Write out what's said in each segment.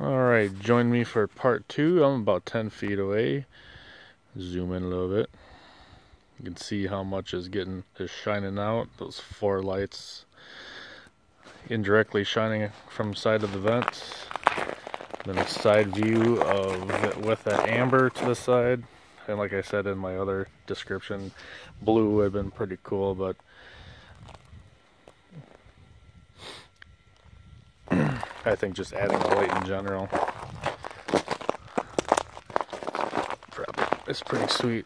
Alright, join me for part 2. I'm about 10 feet away. Zoom in a little bit. You can see how much is shining out. Those 4 lights indirectly shining from the side of the vents. Then a side view of it with that amber to the side. And like I said in my other description, blue would have been pretty cool, but I think just adding a light in general is pretty sweet.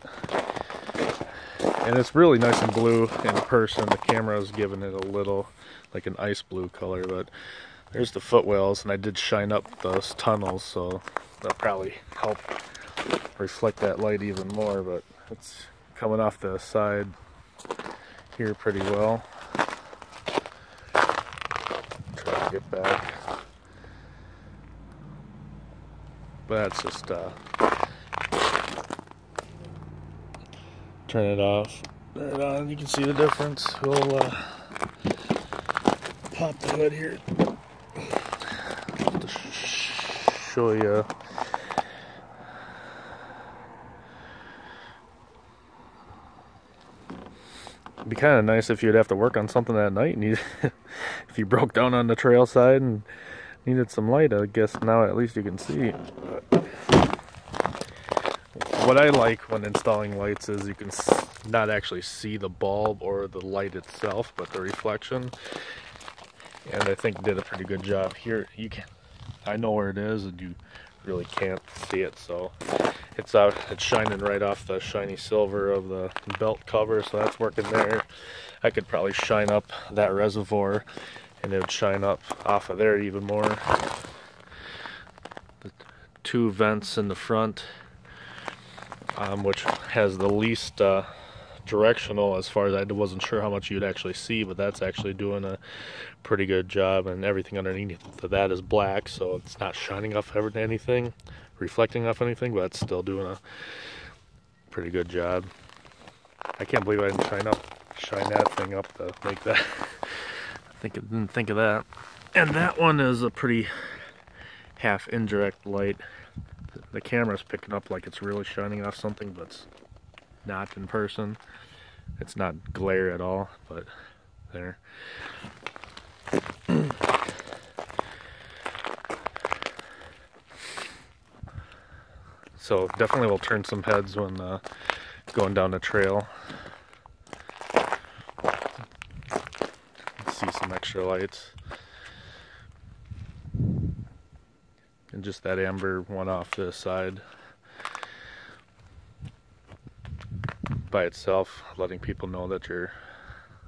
And it's really nice and blue in person. The camera is giving it a little like an ice blue color, but there's the footwells, and I did shine up those tunnels, so that'll probably help reflect that light even more, but it's coming off the side here pretty well. Try to get back. But that's just turn it off, turn it on, you can see the difference. We'll pop the hood here to show you. It'd be kind of nice if you'd have to work on something at night and if you broke down on the trail side and needed some light. I guess now at least you can see. What I like when installing lights is you can not actually see the bulb or the light itself, but the reflection. And I think did a pretty good job here. I know where it is, and you really can't see it, so it's shining right off the shiny silver of the belt cover, so that's working there. I could probably shine up that reservoir and it would shine up off of there even more. The 2 vents in the front, which has the least directional as far as I wasn't sure how much you'd actually see, but that's actually doing a pretty good job, and everything underneath that is black, so it's not shining off anything, reflecting off anything, but it's still doing a pretty good job. I can't believe I didn't shine that thing up to make that. I didn't think of that. And that one is a pretty half indirect light. The camera's picking up like it's really shining off something, but it's not in person. It's not glare at all, but there. So definitely will turn some heads when going down the trail. See some extra lights. And just that amber one off to the side by itself, letting people know that you're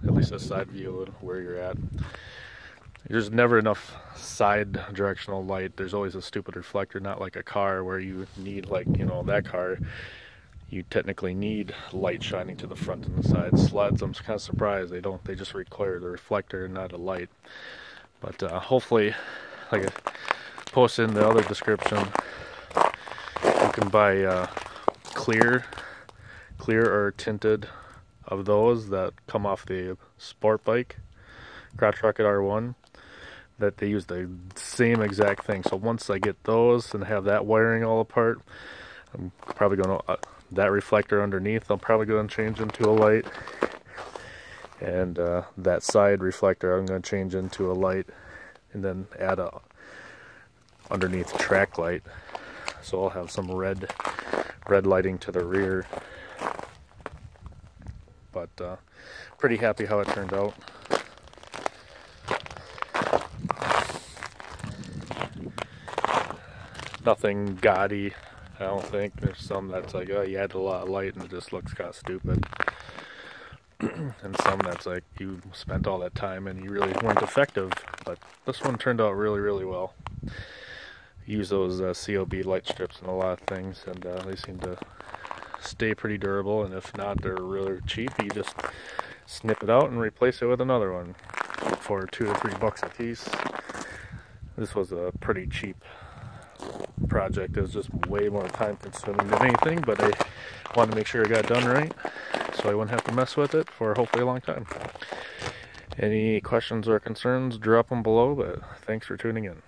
at least a side view of where you're at. There's never enough side directional light. There's always a stupid reflector, not like a car where you need, like, you know, that car, you technically need light shining to the front and the side. Sleds, I'm kind of surprised they just require the reflector and not a light. But hopefully, like I posted in the other description, you can buy clear or tinted of those that come off the sport bike, Crotch Rocket R1, that they use the same exact thing. So once I get those and have that wiring all apart, I'm probably going to that reflector underneath, I'm probably going to change into a light, and that side reflector I'm going to change into a light, and then add a underneath track light, so I'll have some red lighting to the rear. But pretty happy how it turned out. Nothing gaudy, I don't think. There's some that's like, oh, you add a lot of light and it just looks kind of stupid. And some that's like, you spent all that time and you really weren't effective. But this one turned out really, really well. Use those COB light strips in a lot of things, and they seem to stay pretty durable, and if not, they're really cheap. You just snip it out and replace it with another one for $2 to $3 a piece. This was a pretty cheap project. It was just way more time consuming than anything, but I wanted to make sure it got done right so I wouldn't have to mess with it for hopefully a long time. Any questions or concerns, drop them below, but thanks for tuning in.